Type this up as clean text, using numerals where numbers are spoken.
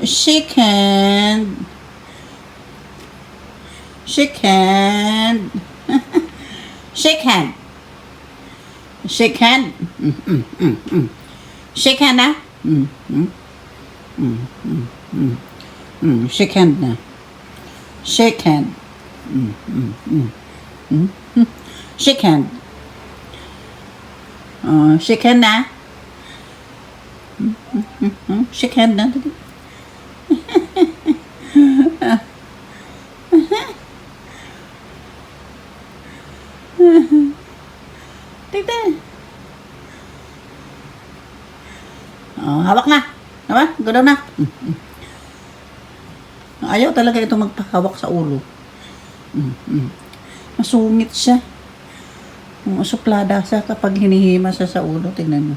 Shake hand. Shake hand. Shake hand. Shake hand. Shake hand na. Shake hand na. Shake hand. Shake hand. Shake hand na. Shake hand na. Tignan. Hawak na. Diba? Gano'n na. Ayaw talaga ito magpahawak sa ulo. Masungit siya. Suplada siya kapag hinihima siya sa ulo. Tignan mo.